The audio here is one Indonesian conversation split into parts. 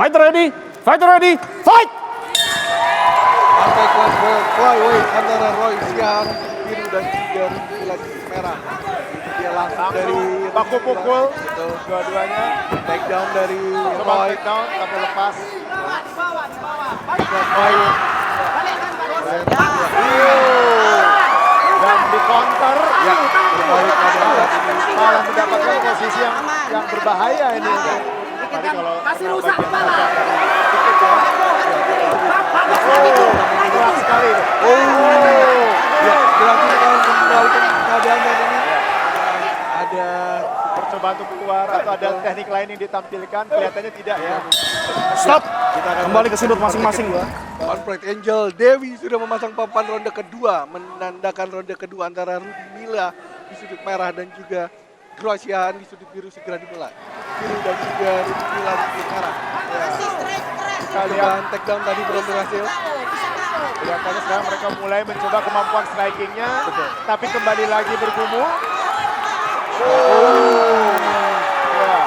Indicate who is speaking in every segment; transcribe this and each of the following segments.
Speaker 1: Fighter ready, fight!
Speaker 2: Partai kelas flyweight antara Roy Sian biru dan juga Rudy merah. Itu dia langsung dari
Speaker 3: baku pukul.
Speaker 2: Betul.
Speaker 3: Dua-duanya.
Speaker 2: Take down dari
Speaker 3: Coba
Speaker 2: Roy.
Speaker 3: take down tapi lepas. Dan di counter.
Speaker 2: Ya, berbalik pada saat ini.
Speaker 3: Malah mendapatkan posisi yang berbahaya ini. Tadi kalau
Speaker 4: Kasih rusak kepala.
Speaker 3: keras sekali.
Speaker 2: Ya, dilakukan kembali keadaan dan ini ada
Speaker 3: Percobaan untuk keluar atau ada teknik lain yang ditampilkan, kelihatannya tidak ya.
Speaker 1: Stop!
Speaker 2: kita akan
Speaker 1: Kembali ke sudut masing-masing.
Speaker 2: Conflict Angel Dewi sudah memasang papan ronde kedua, menandakan ronde kedua antara Rudy Milla di sudut merah dan juga Grosian di sudut biru segera dimulai. Biru dan juga Rudy Milla di sudut merah. Ya. Percobaan takedown tadi belum berhasil.
Speaker 3: Kelihatannya sekarang mereka mulai mencoba kemampuan strikingnya,
Speaker 2: Betul.
Speaker 3: tapi kembali lagi bergumul. Ya.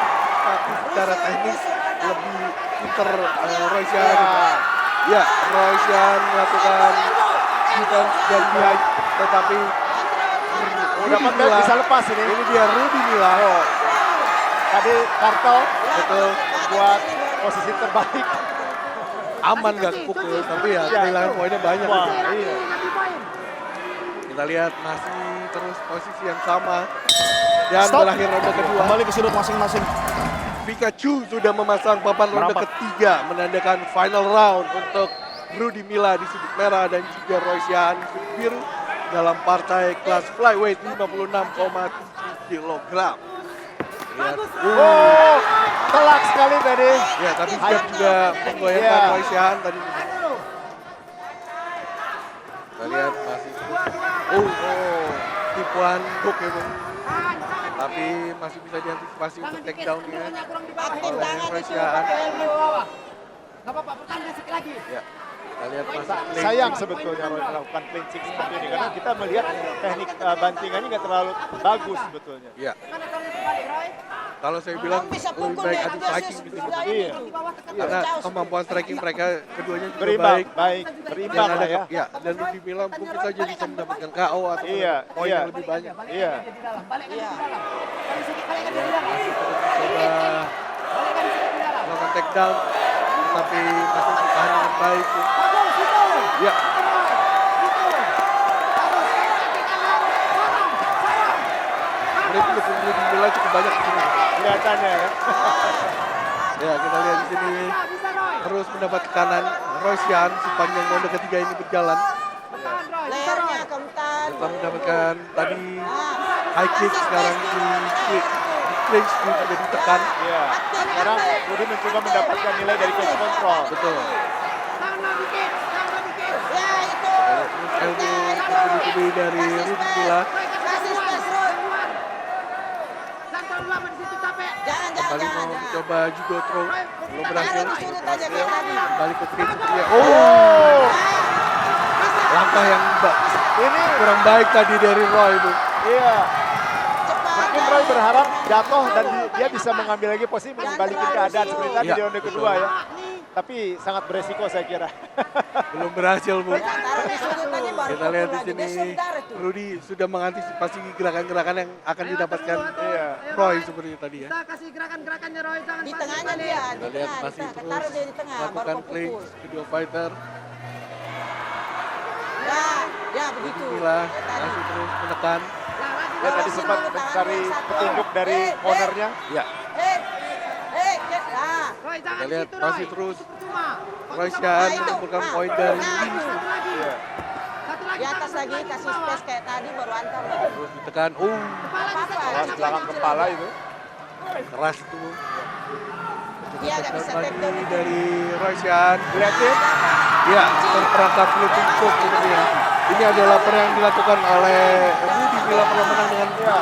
Speaker 2: Tapi secara teknis lebih pinter Roysian. Ya, Roysian melakukan defense dan behind, tetapi
Speaker 3: Dapat belt bisa lepas ini.
Speaker 2: Ini dia Rudy Milla.
Speaker 3: Tadi Kartel
Speaker 2: Betul.
Speaker 3: buat posisi terbalik.
Speaker 2: Aman gak kepukul, tapi ya kehilangan poinnya banyak.
Speaker 3: Wah,
Speaker 2: gitu.
Speaker 3: iya.
Speaker 2: Kita lihat masih terus posisi yang sama. Dan
Speaker 1: Stop.
Speaker 2: berakhir ronde kedua.
Speaker 1: Kembali ke sudut masing-masing.
Speaker 2: Pikachu sudah memasang papan ronde
Speaker 1: Merapat.
Speaker 2: ketiga, menandakan final round untuk Rudy Milla di sudut merah dan juga Roysian di sudut biru dalam partai kelas flyweight 56,7 kg. Lihat.
Speaker 3: Oh, telak sekali tadi.
Speaker 2: Ya, tapi siap juga menggoyahkan
Speaker 3: Iya.
Speaker 2: Roysian tadi. Kita lihat masih terus. Tipuan hook ya, Bung. Tapi masih bisa diantisipasi untuk take down-nya oleh Roysian.
Speaker 4: Gak apa-apa, pertandingan sekali lagi.
Speaker 2: Ya, kita lihat masih clean.
Speaker 3: Sayang sebetulnya Roy melakukan clinching seperti ini karena kita melihat teknik bantingannya nggak terlalu bagus sebetulnya.
Speaker 2: Ya,
Speaker 4: Mana tangan kembali, Roy?
Speaker 2: kalau saya bilang
Speaker 5: bisa
Speaker 2: lebih
Speaker 5: pukul
Speaker 2: baik
Speaker 5: deh,
Speaker 2: adu
Speaker 5: dia
Speaker 2: striking
Speaker 5: sus-
Speaker 2: di sini.
Speaker 5: sudah
Speaker 3: Iya.
Speaker 4: Di bawah tekan.
Speaker 2: Karena kemampuan striking mereka keduanya juga
Speaker 3: Berimbang,
Speaker 2: baik.
Speaker 3: baik,
Speaker 2: Dan
Speaker 3: berimbang lah ya.
Speaker 2: ya, dan Rudy Milla mungkin saja bisa mendapatkan KO atau
Speaker 3: Iya,
Speaker 2: poin
Speaker 3: iya.
Speaker 2: yang lebih banyak.
Speaker 3: Iya.
Speaker 4: Di dalam, balikkan
Speaker 5: Iya.
Speaker 4: di dalam. Balik sedikit, balikkan di dalam.
Speaker 2: Coba
Speaker 4: Balikkan sedikit di dalam.
Speaker 2: melakukan take down, tapi masih bertahan dengan baik.
Speaker 4: Bagus, itu.
Speaker 2: Ya, mereka mendukung Rudy Milla cukup banyak di sini.
Speaker 3: Kelihatannya ya.
Speaker 2: Ya, kita lihat di sini
Speaker 4: Bisa, Roy.
Speaker 2: terus mendapat tekanan Roysian sepanjang ronde ketiga ini berjalan.
Speaker 4: Bertahan, Roy. Bisa, Roy.
Speaker 5: Layarnya kemutan.
Speaker 2: Kita mendapatkan tadi
Speaker 5: Nah,
Speaker 2: high kick, sekarang di clinch juga ditekan.
Speaker 3: Iya. Sekarang Rudy mencoba mendapatkan nilai dari cage control.
Speaker 2: Betul.
Speaker 4: Tangan dikit, tangan dikit.
Speaker 5: ya itu.
Speaker 2: Elbow bertubi-tubi dari Rudy Milla.
Speaker 5: Kasih space, Roy.
Speaker 4: Jangan terlalu lama di situ, capek.
Speaker 5: Jangan,
Speaker 2: Kembali mau
Speaker 5: jangan.
Speaker 2: mencoba judo throw. Belum berhasil.
Speaker 5: Taruh di sudut aja kayak tadi.
Speaker 2: Kembali ke clinch. Ya.
Speaker 3: Oh,
Speaker 2: Langkah yang
Speaker 3: ini
Speaker 2: kurang baik tadi dari Roy, Bu.
Speaker 3: iya.
Speaker 5: Cepat.
Speaker 3: Mungkin Roy berharap jatuh dan dia bisa mengambil lagi posisi membalikin keadaan seperti tadi
Speaker 2: Iya,
Speaker 3: di ronde kedua ya. Tapi sangat beresiko saya kira.
Speaker 2: Belum berhasil, Bu.
Speaker 5: Taruh di sudut tadi baru
Speaker 2: Kita lihat di
Speaker 5: pukul lagi.
Speaker 2: sini
Speaker 5: Dia sebentar itu.
Speaker 2: Rudy sudah mengantisipasi gerakan-gerakan yang akan didapatkan
Speaker 3: Iya.
Speaker 2: Roy seperti tadi ya.
Speaker 4: Kita kasih gerakan-gerakannya, Roy. Jangan
Speaker 5: Di
Speaker 4: pasif
Speaker 5: tengahnya
Speaker 4: balik.
Speaker 5: dia, di
Speaker 2: Kita lihat
Speaker 5: tengah, di
Speaker 2: masih
Speaker 5: tengah.
Speaker 2: terus
Speaker 5: Taruh dia di tengah, baru
Speaker 2: melakukan
Speaker 5: kau pukul.
Speaker 2: clinch kedua fighter.
Speaker 5: Ya, begitu.
Speaker 2: Milla
Speaker 5: Ya, tadi.
Speaker 2: masih terus menekan.
Speaker 3: Dia tadi sempat mencari petunjuk dari ownernya.
Speaker 2: Ya,
Speaker 5: Nah,
Speaker 4: Roy, jangan
Speaker 2: kita
Speaker 4: di
Speaker 2: lihat
Speaker 4: situ, Roy.
Speaker 2: masih terus
Speaker 4: Itu percuma. Kau
Speaker 2: Roy
Speaker 4: bisa
Speaker 2: Sian
Speaker 4: bermain.
Speaker 2: menemukan
Speaker 5: Nah,
Speaker 2: poin dari
Speaker 5: nah,
Speaker 2: Rudy.
Speaker 4: Satu lagi.
Speaker 3: Iya.
Speaker 4: Satu lagi.
Speaker 5: di atas
Speaker 4: satu
Speaker 5: lagi kasih
Speaker 4: bawah.
Speaker 5: space kayak tadi baru antar lagi.
Speaker 2: Terus ditekan.
Speaker 4: Kepala
Speaker 5: Apa-apa.
Speaker 4: bisa.
Speaker 3: Awas belakang kepala itu.
Speaker 2: Keras itu.
Speaker 5: Dia nggak bisa take down itu.
Speaker 2: Dari Roy Sian.
Speaker 3: Lihatin.
Speaker 2: Ya, terperangkap looping hook gitu ya. Ini adalah per yang dilakukan oleh Rudy Milla pernah menang dengan
Speaker 3: Ya.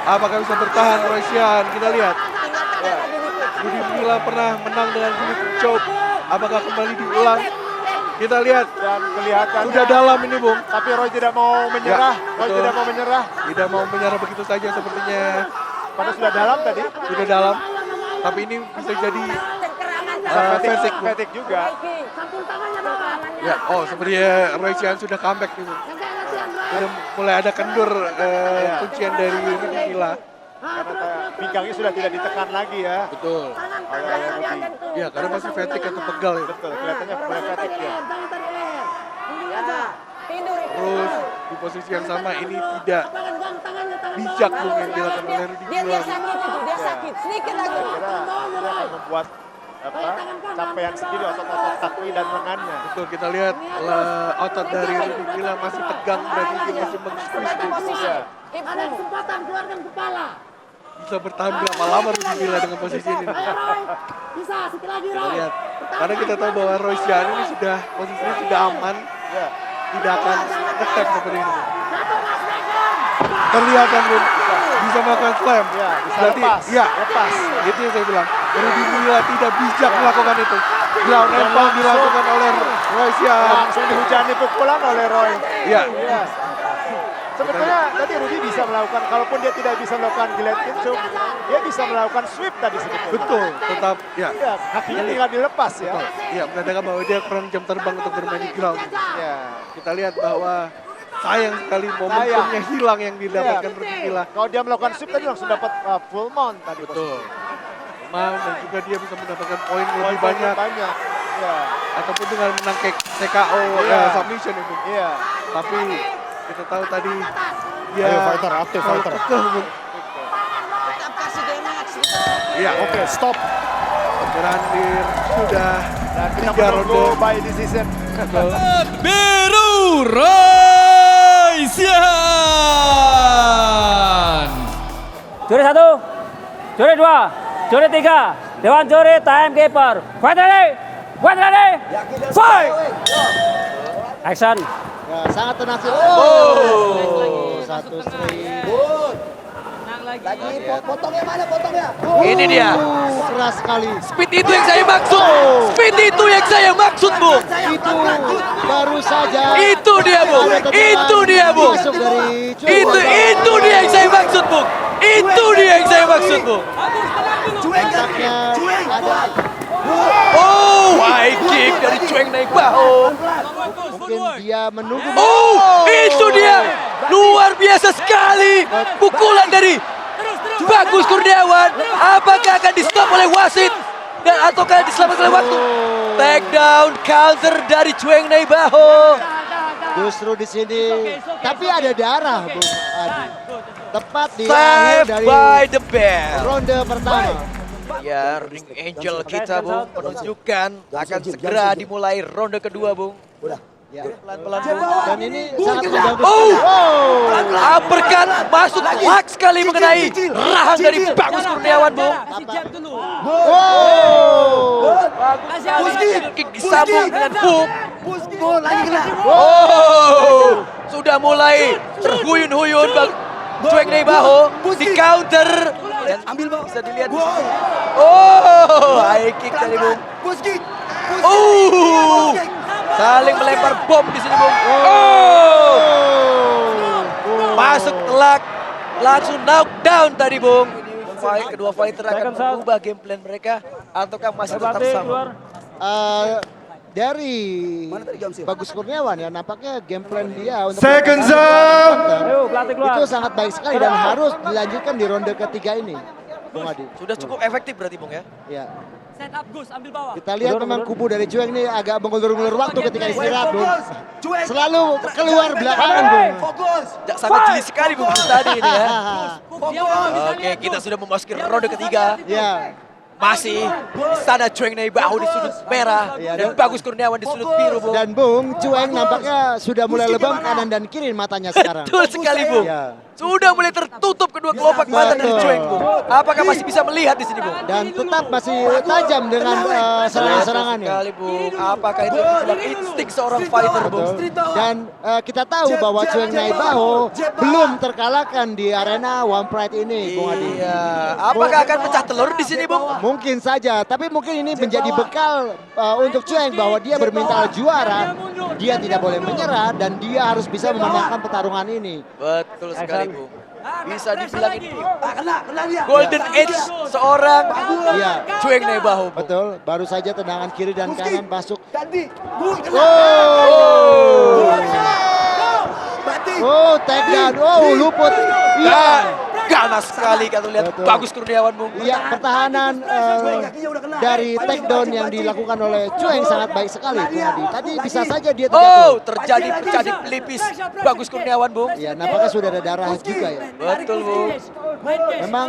Speaker 2: Apakah bisa bertahan Roy Sian? Kita lihat.
Speaker 5: Tinggalkan
Speaker 3: Ya.
Speaker 5: lagi dikit.
Speaker 2: Rudy Milla pernah menang dengan looping choke. Apakah kembali diulang? Kita lihat.
Speaker 3: Dan kelihatan
Speaker 2: Sudah dalam ini, Bung.
Speaker 3: tapi Roy tidak mau menyerah.
Speaker 2: Ya,
Speaker 3: Roy
Speaker 2: betul.
Speaker 3: tidak mau menyerah.
Speaker 2: Tidak mau menyerah begitu saja sepertinya.
Speaker 3: Pada sudah dalam tadi.
Speaker 2: Sudah dalam. Tapi ini bisa jadi
Speaker 3: Fatigue juga.
Speaker 2: ya. Oh, sepertinya Roy Sian sudah comeback nih, Bung. Sudah mulai ada kendur kuncian dari Rudy Milla.
Speaker 3: Karena pinggangnya sudah tidak ditekan lagi ya.
Speaker 2: Betul.
Speaker 3: Oleh Rudy.
Speaker 2: Ya, karena masih fatigue atau pegal ya.
Speaker 3: Betul, kelihatannya mulai fatigue ya.
Speaker 5: Tidur itu.
Speaker 2: Terus di posisi yang sama ini tidak bijak Bung yang dilakukan oleh Rudy
Speaker 5: Dia
Speaker 2: Milla.
Speaker 5: sakit itu, dia sakit. Sedikit lagi.
Speaker 3: Kira dia akan membuat capaian sendiri otot-otot kaki dan lengannya.
Speaker 2: Betul, kita lihat otot dari Rudy Milla masih tegang, berarti dia masih meng-squeeze
Speaker 5: Seperti
Speaker 2: Bung.
Speaker 5: posisi.
Speaker 3: Ya.
Speaker 5: Hip
Speaker 4: Ada kesempatan keluarkan kepala.
Speaker 2: Bisa bertahan berapa lama Rudy Milla dengan posisi ini.
Speaker 4: Ayo Roy, bisa sekali lagi
Speaker 2: Kita
Speaker 4: Roy.
Speaker 2: lihat, karena kita tahu bahwa Roy Sian ini sudah posisinya sudah aman,
Speaker 3: Ya.
Speaker 2: tidak akan nge-tap seperti ini.
Speaker 4: Satu Mas Megan.
Speaker 2: Terlihat kan Bung, bisa melakukan slam.
Speaker 3: Ya, bisa
Speaker 2: Berarti,
Speaker 3: lepas.
Speaker 2: ya,
Speaker 3: Lepas.
Speaker 2: itu yang saya bilang. Rudy Milla tidak bijak melakukan itu. Ground and pound dilakukan oleh Roy Sian.
Speaker 3: Langsung dihujani pukulan oleh Roy.
Speaker 2: Ya,
Speaker 3: Ya. Sebetulnya tadi Rudy bisa melakukan, kalaupun dia tidak bisa melakukan guillotine choke, dia bisa melakukan sweep tadi sebetulnya.
Speaker 2: betul, tetap ya.
Speaker 3: Ya, kakinya tinggal dilepas ya.
Speaker 2: Ya, menandakan bahwa dia kurang jam terbang untuk bermain di ground.
Speaker 3: Ya.
Speaker 2: Kita lihat bahwa sayang sekali momentumnya hilang yang didapatkan Rudy Milla.
Speaker 3: Kalau dia melakukan sweep tadi langsung dapat full mount tadi.
Speaker 2: Betul. Mount dan juga dia bisa mendapatkan poin lebih
Speaker 3: Poin
Speaker 2: banyak
Speaker 3: banyak. Ya.
Speaker 2: ataupun dengan menang TKO
Speaker 3: Iya.
Speaker 2: submission itu.
Speaker 3: Iya.
Speaker 2: Tapi kita tahu tadi dia
Speaker 1: Ayo, fighter, aktif,
Speaker 2: terlalu
Speaker 1: fighter.
Speaker 2: kekeh, Bung.
Speaker 5: Tetap kasih damage.
Speaker 2: Iya,
Speaker 1: Oke, stop.
Speaker 2: Berakhir sudah
Speaker 3: Dan kita
Speaker 2: 3
Speaker 3: menunggu
Speaker 2: ronde.
Speaker 3: by decision.
Speaker 2: Betul.
Speaker 6: Biru Roy Sian.
Speaker 7: Juri 1, juri 2, juri 3, Dewan juri timekeeper. Fight ready, fight! Action.
Speaker 8: Ya, sangat tenang sih. Oh, satu straight.
Speaker 4: Lagi potongnya mana potongnya?
Speaker 6: Ini dia.
Speaker 8: Keras sekali.
Speaker 6: Speed itu yang saya maksud. Speed itu yang saya maksud, Bung.
Speaker 8: Itu baru saja.
Speaker 6: Itu dia, Bung.
Speaker 8: ada tendangan
Speaker 6: Itu dia, Bung.
Speaker 8: Masuk dari
Speaker 6: Itu dia yang saya maksud, Bung. Itu dia yang saya maksud, Bung.
Speaker 8: Nampaknya ada
Speaker 6: Oh, high kick dari Cheng naik bahu.
Speaker 8: mungkin dia menunggu.
Speaker 6: Oh, itu dia. Luar biasa sekali. Pukulan dari Bagus Kurniawan. Apakah akan di-stop oleh wasit? Dan ataukah diselamatkan oleh waktu? Takedown counter dari Cheng naik bahu.
Speaker 8: Justru di sini. Tapi ada darah, Bung Adi. Tepat di akhir
Speaker 6: Saved
Speaker 8: dari
Speaker 6: by the bell.
Speaker 8: ronde pertama.
Speaker 6: Ya, Ring Angel kita, Bung, menunjukkan akan segera dimulai ronde kedua, Bung.
Speaker 8: Ya.
Speaker 6: Pelan-pelan, Bung.
Speaker 8: Dan ini sangat mengganggu.
Speaker 6: Oh,
Speaker 8: Wow.
Speaker 6: uppercut masuk hak sekali mengenai rahang dari Bagus Kurniawan, Bung.
Speaker 8: Wow.
Speaker 6: Kick disambung dengan hook.
Speaker 4: Lagi kena.
Speaker 6: Oh, sudah mulai terhuyun-huyun Bang Cheng Nei Baho di counter. Dan bisa dilihat di sini. Oh, high kick tadi, Bung. Oh, saling melempar bom di sini, Bung. Oh, masuk telak, langsung knockdown tadi, Bung. Ini kedua fighter akan mengubah game plan mereka ataukah masih tetap sama?
Speaker 8: Dari Bagus Kurniawan ya, nampaknya game plan dia untuk
Speaker 1: Seconds
Speaker 7: Ayo, pelatih keluar.
Speaker 8: itu sangat baik sekali dan harus dilanjutkan di ronde ketiga ini, Bung Adi.
Speaker 6: Sudah cukup efektif berarti, Bung, ya?
Speaker 8: Ya.
Speaker 7: Set up Gus, ambil bawah.
Speaker 8: Kita lihat memang kubu dari Cueng ini agak mengulur-ulur waktu ketika istirahat, Bung. Selalu keluar belakangan, Bung.
Speaker 6: Sangat jeli sekali, Bung, tadi ini ya. Oke, kita sudah memasuki ronde ketiga.
Speaker 8: Ya.
Speaker 6: Masih di sana Cheng Nei Baho di sudut merah
Speaker 8: Ya,
Speaker 6: dan Bagus Kurniawan di sudut biru, Bung.
Speaker 8: Dan Bung, Cueng nampaknya sudah mulai lebam kanan dan kiri matanya sekarang.
Speaker 6: Betul sekali, Bung.
Speaker 8: Ya.
Speaker 6: Sudah mulai tertutup kedua kelopak mata dari
Speaker 8: Betul.
Speaker 6: Cheng, Bung. Apakah masih bisa melihat di sini, Bung?
Speaker 8: Dan tetap masih tajam dengan serangan-serangannya.
Speaker 6: Sekali, Bung. Apakah itu itulah insting seorang fighter, Bung?
Speaker 8: Dan kita tahu bahwa Cueng Nei Baho belum terkalahkan di arena One Pride ini, Bung Adi.
Speaker 6: Iya. Apakah akan pecah telur di sini, Bung?
Speaker 8: Mungkin saja, tapi mungkin ini menjadi bekal untuk Cueng bahwa dia bermental juara, dia tidak boleh menyerah dan dia harus bisa memenangkan pertarungan ini.
Speaker 6: Betul sekali, Bung. bisa dibilang ini golden age seorang
Speaker 8: Iya.
Speaker 6: Cheng Neibaho. Bung.
Speaker 8: Betul, baru saja tendangan kiri dan kanan masuk. Oh, take down. Oh, luput. Iya.
Speaker 6: Ganas sekali kalau lihat
Speaker 8: Betul.
Speaker 6: Bagus Kurniawan, Bung.
Speaker 8: Iya, pertahanan dari take down yang dilakukan oleh Cueng sangat baik sekali, Bung Adi. Tadi bisa saja dia
Speaker 6: Oh,
Speaker 8: terjatuh.
Speaker 6: terjadi pecah di pelipis Bagus Kurniawan, Bung.
Speaker 8: Ya, nampaknya sudah ada darah juga ya.
Speaker 6: Betul, Bung.
Speaker 8: Memang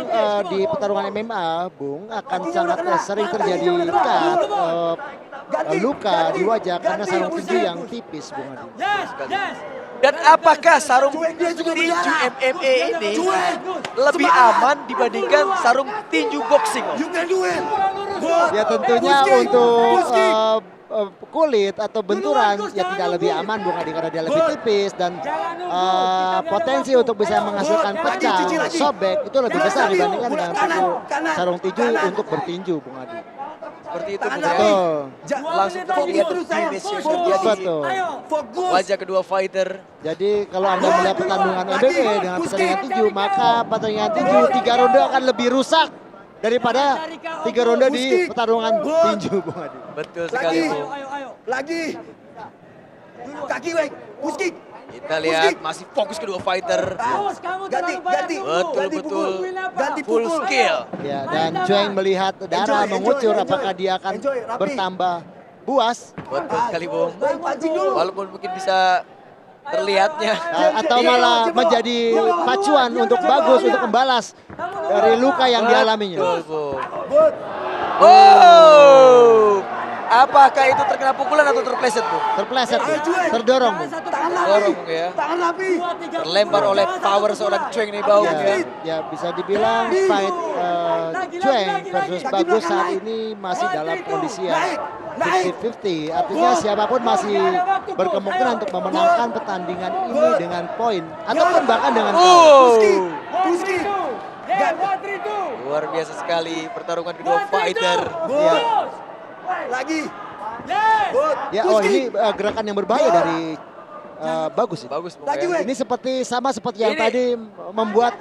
Speaker 8: di pertarungan MMA, Bung, akan sangat sering terjadi cut, luka di wajah karena sarung tinju yang tipis, Bung Adi.
Speaker 6: Dan apakah sarung tinju MMA ini lebih aman dibandingkan sarung tinju boxing?
Speaker 8: Ya tentunya untuk kulit atau benturan ya tidak lebih aman, Bung Adi, karena dia lebih tipis dan potensi untuk bisa menghasilkan pecah, sobek itu lebih besar dibandingkan dengan sarung tinju untuk bertinju, Bung Adi.
Speaker 6: Seperti itu, Bung.
Speaker 8: Betul.
Speaker 6: Langsung terlihat damage yang terjadi
Speaker 8: Betul.
Speaker 6: wajah kedua fighter.
Speaker 8: Jadi kalau Anda melihat pertandingan MMA dengan pertandingan tinju, maka pertandingan tinju 3 ronde akan lebih rusak daripada 3 ronde di pertarungan tinju, Bung Adi.
Speaker 6: Betul sekali, Bung.
Speaker 4: Lagi. Kaki wek. Push kick.
Speaker 6: Kita lihat masih fokus kedua fighter.
Speaker 4: Ganti.
Speaker 6: Betul-betul
Speaker 4: Ganti
Speaker 6: full
Speaker 4: pukul.
Speaker 6: skill.
Speaker 8: Ya, dan Cueng melihat darah mengucur, apakah dia akan bertambah buas
Speaker 6: Betul sekali, Bung.
Speaker 4: Pancing dulu.
Speaker 6: Walaupun mungkin bisa terlihatnya.
Speaker 8: atau malah menjadi pacuan untuk Bagus untuk membalas dari luka yang dialaminya.
Speaker 6: Betul, Bung. Oh, apakah itu terkena pukulan atau terpleset, Bung?
Speaker 8: Terpleset, terdorong, Bung.
Speaker 6: Dorong, Bung, ya.
Speaker 4: Tangan api.
Speaker 6: Terlempar oleh power seorang Cheng Neibaho, Bung, ya.
Speaker 8: Ya, bisa dibilang fight Cueng versus Bagus saat ini masih dalam kondisi yang 50-50. Artinya siapapun masih berkemungkinan untuk memenangkan pertandingan ini dengan poin ataupun bahkan dengan
Speaker 6: Oh,
Speaker 4: Push kick.
Speaker 6: luar biasa sekali pertarungan kedua fighter.
Speaker 8: ya,
Speaker 4: Lagi.
Speaker 8: ya, oh ini gerakan yang berbahaya dari Bagus.
Speaker 6: Bagus, Bung,
Speaker 4: Lagi,
Speaker 6: ya.
Speaker 4: weh.
Speaker 8: Ini sama seperti yang
Speaker 6: Ini.
Speaker 8: tadi membuat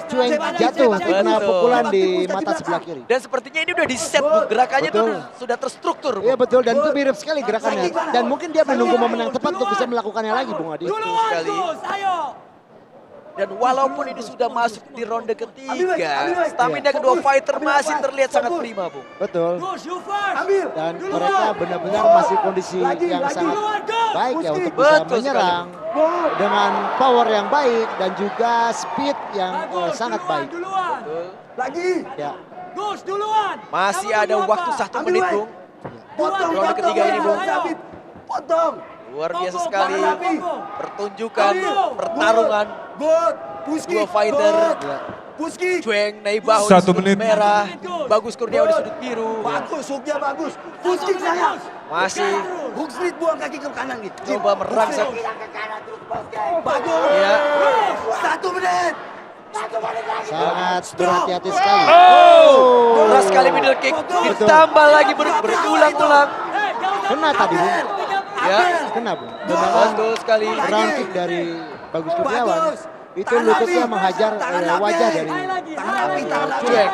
Speaker 8: Cueng jatuh terkena
Speaker 6: Betul.
Speaker 8: pukulan di mata sebelah kiri.
Speaker 6: Dan sepertinya ini udah di set, Bung. Gerakannya
Speaker 8: Betul.
Speaker 6: tuh sudah terstruktur,
Speaker 8: Iya
Speaker 6: Bung.
Speaker 8: betul, dan itu mirip sekali gerakannya. Dan mungkin dia menunggu momen yang tepat untuk bisa melakukannya lagi, Bung Adi.
Speaker 6: Betul sekali. Dan walaupun ini sudah masuk di ronde ketiga, stamina kedua fighter masih terlihat sangat prima, Bung.
Speaker 8: Betul.
Speaker 4: Ambil.
Speaker 8: Dan mereka benar-benar masih kondisi yang sangat baik ya untuk bisa
Speaker 6: Betul
Speaker 8: menyerang dengan power yang baik dan juga speed yang sangat baik.
Speaker 6: Betul.
Speaker 4: Lagi.
Speaker 8: Ya,
Speaker 6: Masih ada waktu 1 menit, Bung.
Speaker 4: Potong.
Speaker 6: Ronde ketiga ini, Bung.
Speaker 4: Potong.
Speaker 6: Luar biasa sekali pertunjukan pertarungan
Speaker 4: Good. Push
Speaker 6: dua
Speaker 4: kick.
Speaker 6: fighter.
Speaker 8: ya.
Speaker 4: Push kick.
Speaker 6: Cheng Neibaho di
Speaker 9: 1
Speaker 6: sudut
Speaker 9: menit.
Speaker 6: merah, Bagus Kurniawan di sudut biru.
Speaker 4: Bagus, hooknya bagus. Push kick saya.
Speaker 6: Masih
Speaker 4: Hook street buang kaki ke kanan gitu.
Speaker 6: coba merangsek.
Speaker 4: Bagus.
Speaker 6: Ya.
Speaker 4: 1 menit.
Speaker 8: Sangat berhati-hati sekali.
Speaker 6: Keras sekali middle kick, ditambah lagi berulang-ulang.
Speaker 8: Kena tadi, Bung.
Speaker 6: Ya,
Speaker 8: Kena, Bung. Tendangan
Speaker 6: betul sekali.
Speaker 8: round kick dari Bagus Kurniawan. Itu lututnya menghajar wajah dari
Speaker 6: Cheng.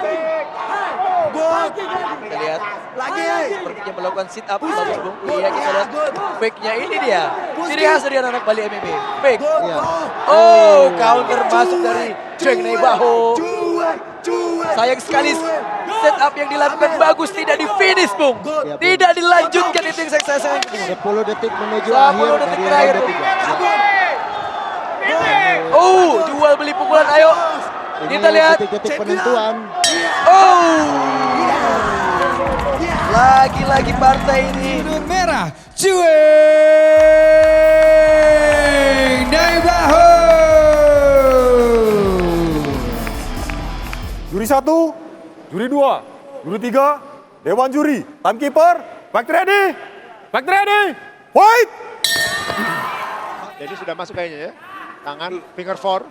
Speaker 4: Good.
Speaker 6: Kita lihat
Speaker 4: Lagi.
Speaker 6: sepertinya melakukan sit up. Bagus, Bung. Iya, kita lihat fake-nya ini dia. Ciri khas dari anak Bali MMA. Fake.
Speaker 8: Iya.
Speaker 6: Oh, counter masuk dari Cheng Neibaho.
Speaker 4: Cuek.
Speaker 6: Sayang sekali setup yang dilakukan Bagus tidak di finish, Bung.
Speaker 8: Ya, Bung.
Speaker 6: Tidak dilanjutkan, itu yang saya sayang.
Speaker 8: 10 detik menuju
Speaker 6: 10
Speaker 8: akhir
Speaker 6: detik
Speaker 8: dari
Speaker 6: terakhir,
Speaker 8: ronde
Speaker 6: Bung.
Speaker 8: 3.
Speaker 6: Oh, jual beli pukulan, ayo. Kita lihat.
Speaker 8: Detik-detik penentuan.
Speaker 6: Oh. Lagi-lagi partai ini.
Speaker 9: Merah, Cheng Neibaho.
Speaker 1: Juri 1, juri 2, juri 3, Dewan Juri, timekeeper, fight ready, fight!
Speaker 3: Jadi sudah masuk kayaknya ya. Tangan, finger four,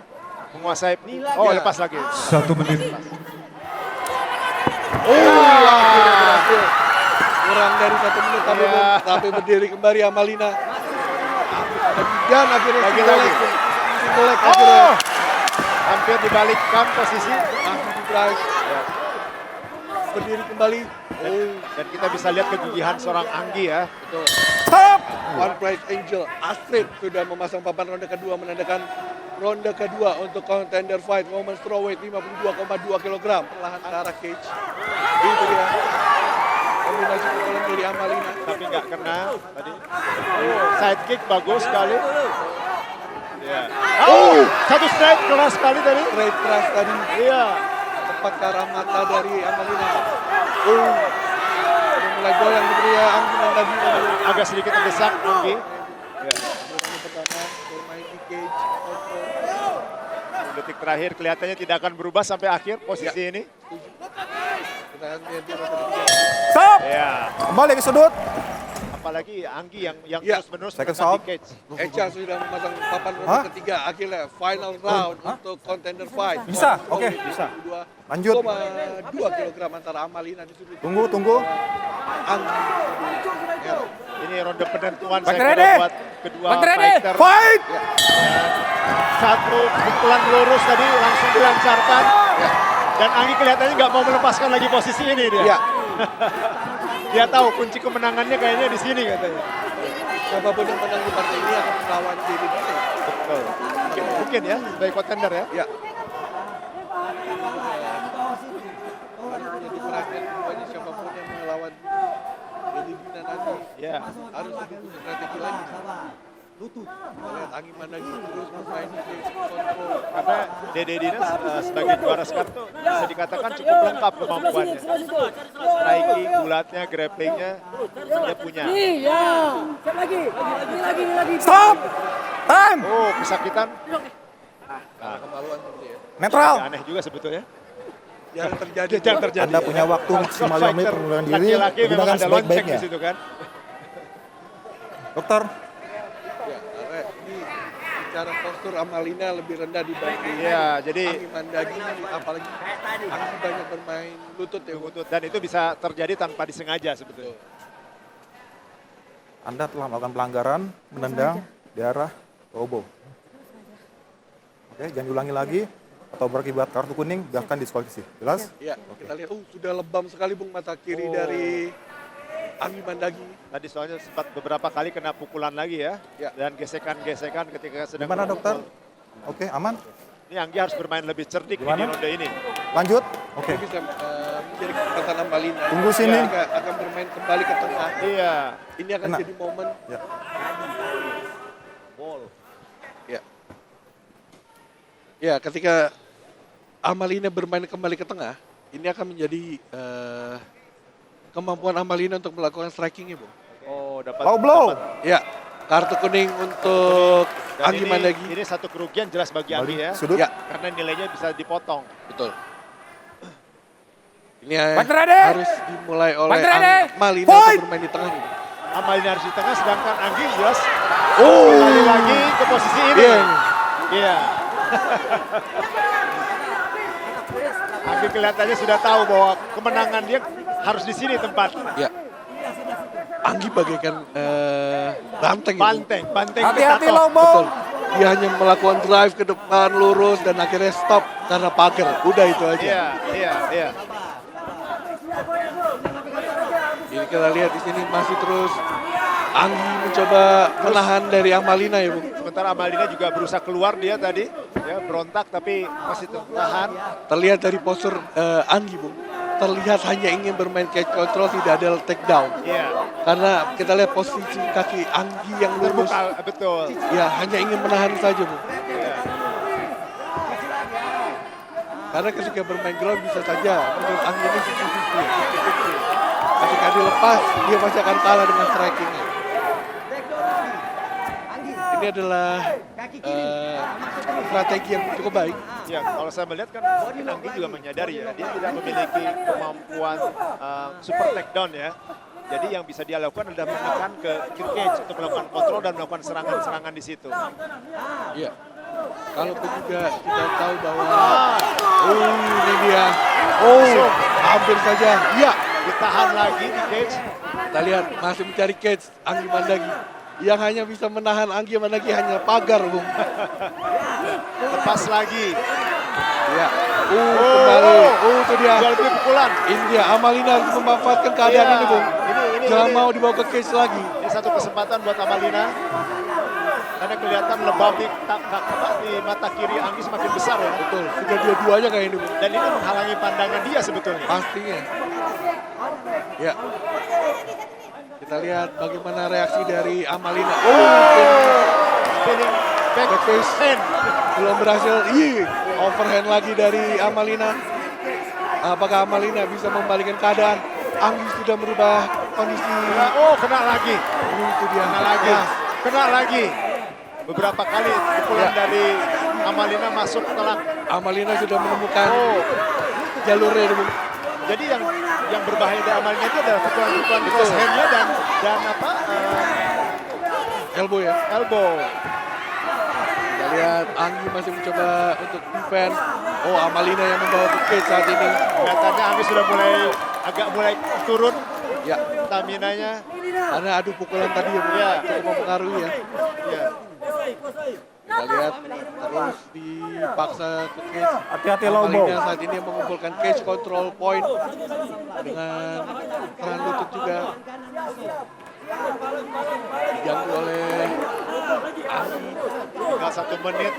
Speaker 3: menguasai. Oh, lepas lagi.
Speaker 9: 1 menit.
Speaker 2: Kurang dari 1 menit tapi berdiri kembali Amalina. Dan akhirnya
Speaker 3: Lagi.
Speaker 2: single leg akhirnya.
Speaker 3: Hampir dibalikkan posisi.
Speaker 2: Anggi di drive. Berdiri kembali.
Speaker 3: Dan kita bisa lihat kegigihan seorang Anggi ya.
Speaker 2: Betul.
Speaker 1: Stop.
Speaker 2: One Price Angel Astrid sudah memasang papan ronde kedua, menandakan ronde kedua untuk contender fight women's strawweight 52,2 kg. Perlahan ke arah cage. Itu dia. Kombinasi pukulan dari Amalina.
Speaker 3: Tapi nggak kena tadi. Side kick bagus sekali. Ya. Satu strike keras sekali tadi.
Speaker 2: Straight keras tadi.
Speaker 3: Iya.
Speaker 2: Tepat ke arah mata dari Amalina. Sudah mulai goyang seperti ya Anggi lagi.
Speaker 3: Agak sedikit terdesak Anggi.
Speaker 2: Ronde pertama bermain di cage. Kontrol.
Speaker 3: Detik terakhir kelihatannya tidak akan berubah sampai akhir posisi ini.
Speaker 2: Kita akan lihat di ronde ketiga.
Speaker 1: Stop.
Speaker 3: Ya.
Speaker 1: Kembali ke sudut.
Speaker 3: Apalagi Anggi yang
Speaker 2: Ya.
Speaker 3: terus-menerus
Speaker 1: Second
Speaker 3: menekan
Speaker 1: stop.
Speaker 3: di cage.
Speaker 2: Echa sudah memasang papan ronde
Speaker 1: Hah?
Speaker 2: ketiga. Akhirnya final round untuk contender fight.
Speaker 1: Bisa, oke, bisa. Lanjut.
Speaker 2: 2 kg antara Amalina di sudut.
Speaker 1: Tunggu.
Speaker 2: Anggi. Ya.
Speaker 3: Ini ronde penentuan
Speaker 1: Fight
Speaker 3: saya kira
Speaker 1: ready.
Speaker 3: buat kedua
Speaker 1: Fight ready.
Speaker 3: fighter.
Speaker 1: Fight.
Speaker 3: Satu pukulan lurus tadi langsung dilancarkan. Dan Anggi kelihatannya nggak mau melepaskan lagi posisi ini dia.
Speaker 2: Ya.
Speaker 3: Dia tahu kunci kemenangannya kayaknya di sini katanya.
Speaker 2: Siapapun yang menang di partai ini akan melawan diri dia.
Speaker 3: Betul. Mungkin ya sebagai contender ya.
Speaker 2: Ya. Harus menjadi perhatian semuanya siapapun yang melawan Dedi Dina nanti.
Speaker 3: Ya.
Speaker 2: Harus lebih punya strategi lagi. Lihat Anggi Mandagi terus bermain di cage, kontrol.
Speaker 3: Karena Dede Dina sebagai juara sekarang tuh bisa dikatakan cukup lengkap kemampuannya. Striking, gulatnya, grapplingnya, dia punya.
Speaker 1: Stop. Time.
Speaker 3: Oh, kesakitan.
Speaker 2: Karena kemaluan seperti ya.
Speaker 1: Netral.
Speaker 3: Aneh juga sebetulnya.
Speaker 2: Yang terjadi.
Speaker 3: Yang terjadi.
Speaker 1: Anda punya waktu maksimal 5 menit pengunduran diri.
Speaker 3: Laki-laki memang
Speaker 1: Gunakan
Speaker 3: ada lonceng
Speaker 1: sebaik-baiknya.
Speaker 3: di situ kan.
Speaker 1: Dokter.
Speaker 2: Ya, karena ini secara postur Amalina lebih rendah dibanding
Speaker 3: Iya, jadi
Speaker 2: Anggi Mandagi, apalagi Anggi banyak bermain lutut ya.
Speaker 3: lutut dan itu bisa terjadi tanpa disengaja sebetulnya.
Speaker 1: Anda telah melakukan pelanggaran, menendang di arah elbow. Oke, jangan diulangi lagi atau berakibat kartu kuning bahkan diskualifikasi. Jelas?
Speaker 2: Ya, kita lihat sudah lebam sekali Bung mata kiri dari Anggi Mandagi.
Speaker 3: Tadi soalnya sempat beberapa kali kena pukulan lagi ya.
Speaker 2: Ya.
Speaker 3: Dan gesekan-gesekan ketika sedang
Speaker 1: Gimana
Speaker 3: berpukul.
Speaker 1: dokter? Oke, aman?
Speaker 3: Ini Anggi harus bermain lebih cerdik di
Speaker 1: Gimana?
Speaker 3: ronde ini.
Speaker 1: Lanjut? Oke.
Speaker 2: Ini bisa menjadi kesempatan Amalina.
Speaker 1: Tunggu sini.
Speaker 2: Dia akan bermain kembali ke tengah.
Speaker 3: Iya.
Speaker 2: Ini akan
Speaker 1: Kena.
Speaker 2: jadi momen.
Speaker 1: Ya.
Speaker 2: Ya. Ya, ketika Amalina bermain kembali ke tengah, ini akan menjadi kemampuan Amalina untuk melakukan strikingnya, Bung.
Speaker 3: Oh, dapat.
Speaker 1: Low blow.
Speaker 3: dapat.
Speaker 2: Ya, kartu kuning untuk
Speaker 3: Dan
Speaker 2: Anggi
Speaker 3: ini,
Speaker 2: Mandagi.
Speaker 3: ini satu kerugian jelas bagi Anggi ya.
Speaker 1: Sudut.
Speaker 2: Ya.
Speaker 3: Karena nilainya bisa dipotong.
Speaker 2: Betul. Ini
Speaker 1: Fight ready.
Speaker 2: harus dimulai oleh
Speaker 1: Fight ready.
Speaker 2: Amalina
Speaker 1: Fight.
Speaker 2: untuk bermain di tengah.
Speaker 3: Amalina harus di tengah sedangkan Anggi jelas
Speaker 2: Oh,
Speaker 3: kembali lagi ke posisi ini.
Speaker 2: Iya.
Speaker 3: Iya. Anggi kelihatannya sudah tahu bahwa kemenangan dia harus di sini tempat.
Speaker 2: Ya. Anggi bagaikan banteng. ya, Bung.
Speaker 3: Banteng
Speaker 1: Hati-hati
Speaker 3: ditatok.
Speaker 1: low blow.
Speaker 2: Betul. Dia hanya melakukan drive ke depan lurus dan akhirnya stop karena pagar. Udah itu aja.
Speaker 3: Iya.
Speaker 2: Ini kita lihat di sini masih terus Anggi mencoba menahan dari Amalina ya, Bung.
Speaker 3: Sementara Amalina juga berusaha keluar dia tadi, ya berontak tapi masih tertahan.
Speaker 2: Terlihat dari postur Anggi, Bung. Terlihat hanya ingin bermain catch control, tidak ada takedown.
Speaker 3: Iya.
Speaker 2: Karena kita lihat posisi kaki Anggi yang lurus.
Speaker 3: Terbuka, betul.
Speaker 2: Ya, hanya ingin menahan saja, Bung.
Speaker 3: Iya.
Speaker 2: Karena ketika bermain ground bisa saja menurut Anggi ini 50-50. Ketika dilepas, dia pasti akan kalah dengan strikingnya. Ini adalah strategi yang cukup baik.
Speaker 3: Ya, kalau saya melihat kan mungkin Anggi juga menyadari ya, dia tidak memiliki kemampuan super takedown ya. Jadi yang bisa dia lakukan adalah menekan ke cage untuk melakukan kontrol dan melakukan serangan-serangan di situ.
Speaker 2: Iya. Kalaupun juga kita tahu bahwa ini dia. Hampir saja. Iya.
Speaker 3: Ditahan lagi di cage.
Speaker 2: Kita lihat masih mencari cage Anggi Mandagi. Yang hanya bisa menahan Anggi Mandagi hanya pagar, Bung.
Speaker 3: Lepas lagi.
Speaker 2: Ya. Kembali. Itu dia.
Speaker 3: Jual beli pukulan.
Speaker 2: Ini dia. Amalina harus memanfaatkan keadaan
Speaker 3: Iya.
Speaker 2: ini, Bung.
Speaker 3: Ini-
Speaker 2: Jangan mau dibawa ke cage lagi.
Speaker 3: Ini satu kesempatan buat Amalina. Karena kelihatan lebam di mata kiri Anggi semakin besar ya.
Speaker 2: Betul. Sudah dua-duanya kayak ini, Bung.
Speaker 3: Dan ini menghalangi pandangan dia sebetulnya.
Speaker 2: Pastinya. Ya. Kita lihat bagaimana reaksi dari Amalina.
Speaker 3: Spinning back
Speaker 2: Backface.
Speaker 3: hand.
Speaker 2: Belum berhasil. Overhand lagi dari Amalina. Apakah Amalina bisa membalikan keadaan? Anggi sudah merubah kondisi.
Speaker 3: Kena lagi.
Speaker 2: Itu dia.
Speaker 3: Kena lagi.
Speaker 2: Ya.
Speaker 3: Kena lagi. Beberapa kali pukulan dari Amalina masuk telak.
Speaker 2: Amalina sudah menemukan jalurnya. Bung.
Speaker 3: Jadi yang berbahaya dari Amalina itu adalah pukulan-pukulan cross hand-nya dan apa?
Speaker 2: Elbow ya.
Speaker 3: Elbow.
Speaker 2: Kita lihat Anggi masih mencoba untuk defend. Amalina yang membawa ke cage saat ini.
Speaker 3: Kelihatannya Anggi sudah agak mulai turun
Speaker 2: Ya,
Speaker 3: stamina-nya.
Speaker 2: karena adu pukulan tadi ya, Bung.
Speaker 3: Ya.
Speaker 2: Cukup mempengaruhi ya.
Speaker 3: Ya.
Speaker 2: Kita lihat terus dipaksa ke cage.
Speaker 1: Hati-hati low blow.
Speaker 2: Amalina saat ini yang mengumpulkan cage control point dengan serangan lutut juga. Diganggu oleh Anggi.
Speaker 3: Tinggal 1 menit.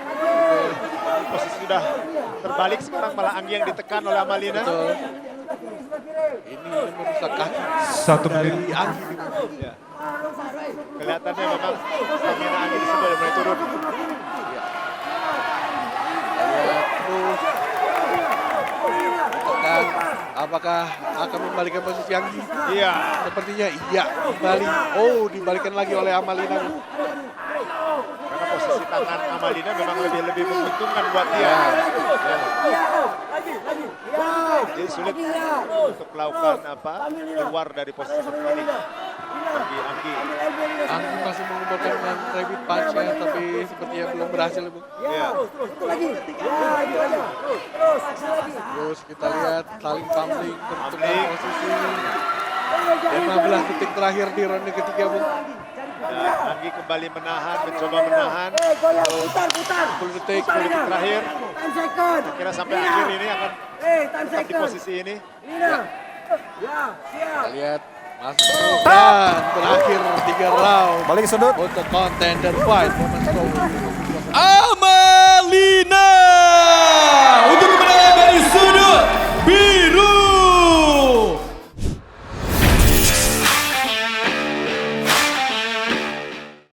Speaker 3: Posisi sudah terbalik sekarang malah Anggi yang ditekan oleh Amalina.
Speaker 2: Betul. Ini merusak kaki
Speaker 9: 1
Speaker 2: dari
Speaker 9: menit.
Speaker 2: Anggi.
Speaker 3: Ya. Kelihatannya memang stamina Anggi di sini sudah mulai turun.
Speaker 2: Lihat terus. Ditekan. Apakah akan membalikan posisi Anggi?
Speaker 3: Iya.
Speaker 2: Sepertinya iya, kembali. Dibalikan lagi oleh Amalina.
Speaker 3: Karena posisi tangan Amalina memang lebih menguntungkan buat dia. Jadi sulit untuk melakukan keluar dari posisi seperti ini bagi Anggi.
Speaker 2: Anggi masih mengumpulkan dengan rabbit punch ya, tapi sepertinya belum berhasil, Bu.
Speaker 3: Iya.
Speaker 2: Terus kita lihat saling tumbling bertukar posisi. 15 detik terakhir di ronde ketiga, Bu.
Speaker 3: Dan Anggi kembali menahan, mencoba menahan.
Speaker 2: 10 detik.
Speaker 3: 10 detik terakhir. Saya kira sampai akhir ini akan tetap di posisi ini.
Speaker 2: Kita lihat masuk dan berakhir 3 round
Speaker 1: Balik ke sudut.
Speaker 2: untuk contender fight. Women's Pro.